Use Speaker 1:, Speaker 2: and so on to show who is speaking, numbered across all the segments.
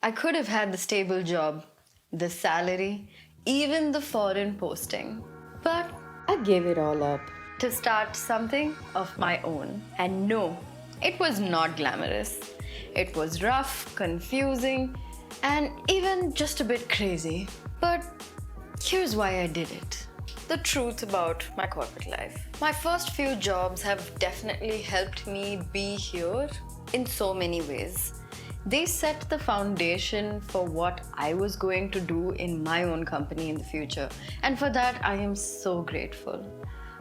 Speaker 1: I could have had the stable job, the salary, even the foreign posting. But
Speaker 2: I gave it all up.
Speaker 1: to start something of my own. And no, it was not glamorous. It was rough, confusing, and even just a bit crazy. But here's why I did it. The truth about my corporate life. My first few jobs have definitely helped me be here in so many ways. They set the foundation for what I was going to do in my own company in the future, and for that I am so grateful.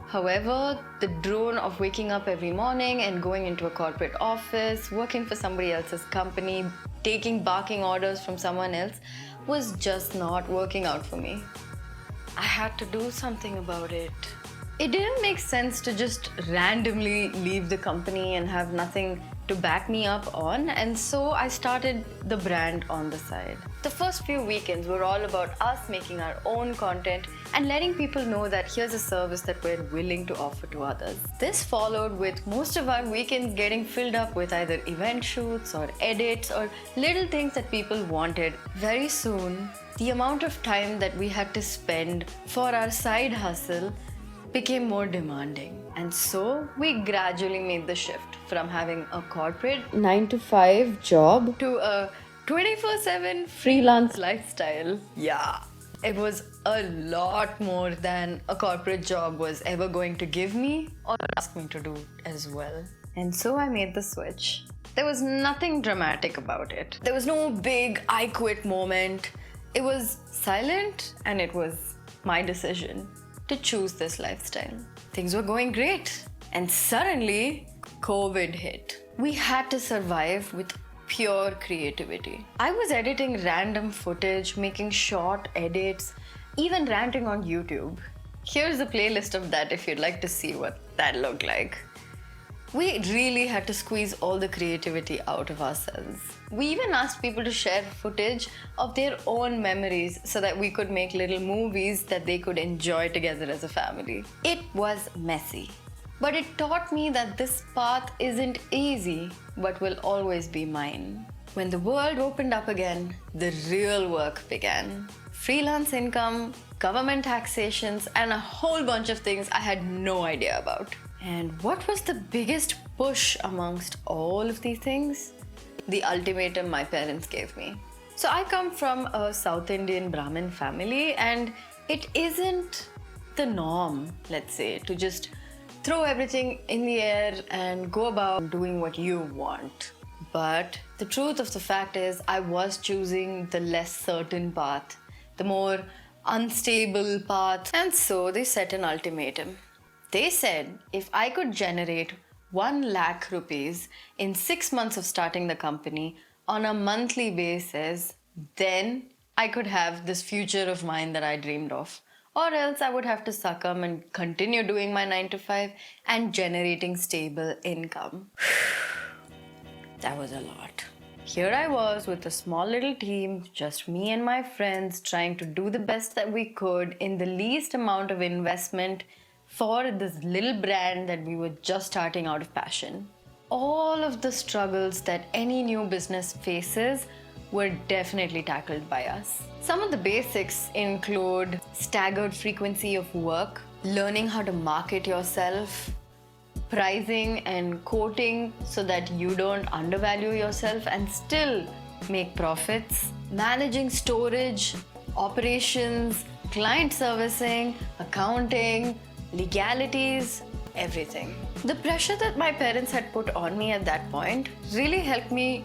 Speaker 1: However, the drone of waking up every morning and going into a corporate office, working for somebody else's company, taking barking orders from someone else was just not working out for me. I had to do something about it. It didn't make sense to just randomly leave the company and have nothing to back me up on, and so I started the brand on the side. The first few weekends were all about us making our own content and letting people know that here's a service that we're willing to offer to others. This followed with most of our weekends getting filled up with either event shoots or edits or little things that people wanted. Very soon, the amount of time that we had to spend for our side hustle became more demanding. And so we gradually made the shift from having a corporate
Speaker 2: 9 to 5 job
Speaker 1: to a 24/7 freelance lifestyle. Yeah, it was a lot more than a corporate job was ever going to give me or ask me to do as well. And so I made the switch. There was nothing dramatic about it. There was no big I quit moment. It was silent, and it was my decision to choose this lifestyle. Things were going great, and suddenly COVID hit. We had to survive with pure creativity. I was editing random footage, making short edits, even ranting on YouTube. Here's a playlist of that if you'd like to see what that looked like. We really had to squeeze all the creativity out of ourselves. We even asked people to share footage of their own memories so that we could make little movies that they could enjoy together as a family. It was messy, but it taught me that this path isn't easy, but will always be mine. When the world opened up again, the real work began. Freelance income, government taxations, and a whole bunch of things I had no idea about. And what was the biggest push amongst all of these things? The ultimatum my parents gave me. So I come from a South Indian Brahmin family, and it isn't the norm, let's say, to just throw everything in the air and go about doing what you want. But the truth of the fact is, I was choosing the less certain path, the more unstable path, and so they set an ultimatum. They said if I could generate 1 lakh rupees in 6 months of starting the company on a monthly basis, then I could have this future of mine that I dreamed of. Or else I would have to succumb and continue doing my 9 to 5 and generating stable income. That was a lot. Here I was with a small little team, just me and my friends, trying to do the best that we could in the least amount of investment for this little brand that we were just starting out of passion. All of the struggles that any new business faces were definitely tackled by us. Some of the basics include staggered frequency of work, learning how to market yourself, pricing and quoting so that you don't undervalue yourself and still make profits, managing storage, operations, client servicing, accounting, legalities, everything. The pressure that my parents had put on me at that point really helped me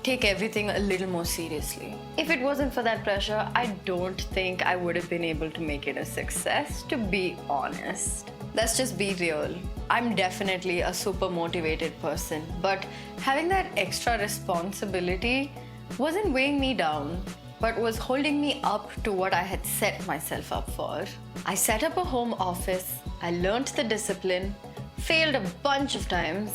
Speaker 1: take everything a little more seriously. If it wasn't for that pressure, I don't think I would have been able to make it a success, to be honest. Let's just be real. I'm definitely a super motivated person, but having that extra responsibility wasn't weighing me down, but was holding me up to what I had set myself up for. I set up a home office, I learned the discipline, failed a bunch of times,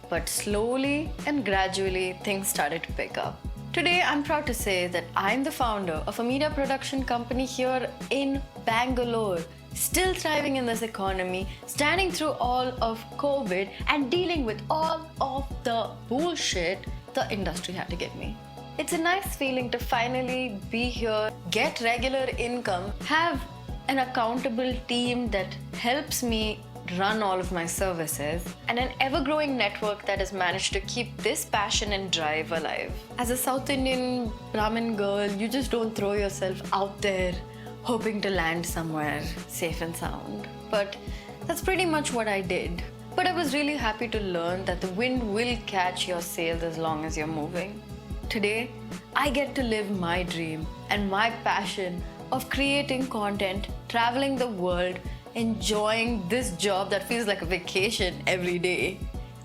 Speaker 1: but slowly and gradually things started to pick up. Today, I'm proud to say that I'm the founder of a media production company here in Bangalore, still thriving in this economy, standing through all of COVID and dealing with all of the bullshit the industry had to give me. It's a nice feeling to finally be here, get regular income, have an accountable team that helps me run all of my services, and an ever growing network that has managed to keep this passion and drive alive. As a South Indian Brahmin girl, you just don't throw yourself out there hoping to land somewhere safe and sound. But that's pretty much what I did. But I was really happy to learn that the wind will catch your sails as long as you're moving. Today, I get to live my dream and my passion of creating content, traveling the world, enjoying this job that feels like a vacation every day,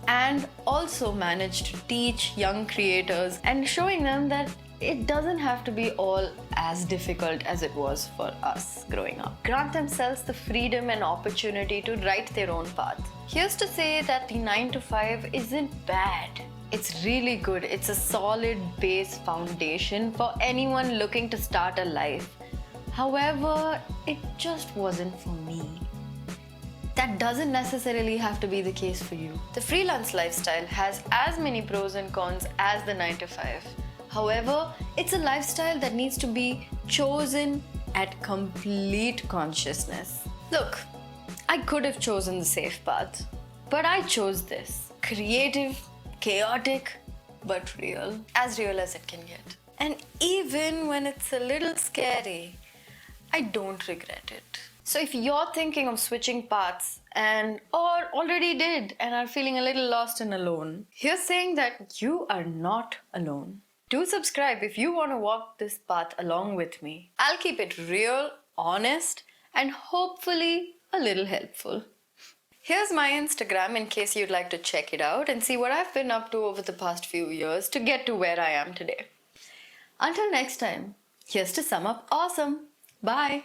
Speaker 1: and also manage to teach young creators and showing them that it doesn't have to be all as difficult as it was for us growing up. Grant themselves the freedom and opportunity to write their own path. Here's to say that the 9 to 5 isn't bad. It's really good. It's a solid base foundation for anyone looking to start a life. However, it just wasn't for me. That doesn't necessarily have to be the case for you. The freelance lifestyle has as many pros and cons as the 9 to 5. However, it's a lifestyle that needs to be chosen at complete consciousness. Look, I could have chosen the safe path, but I chose this. Creative, chaotic, but real. As real as it can get. And even when it's a little scary, I don't regret it. So if you're thinking of switching paths or already did and are feeling a little lost and alone, here's saying that you are not alone. Do subscribe if you want to walk this path along with me. I'll keep it real, honest, and hopefully a little helpful. Here's my Instagram in case you'd like to check it out and see what I've been up to over the past few years to get to where I am today. Until next time, here's to sum up awesome. Bye.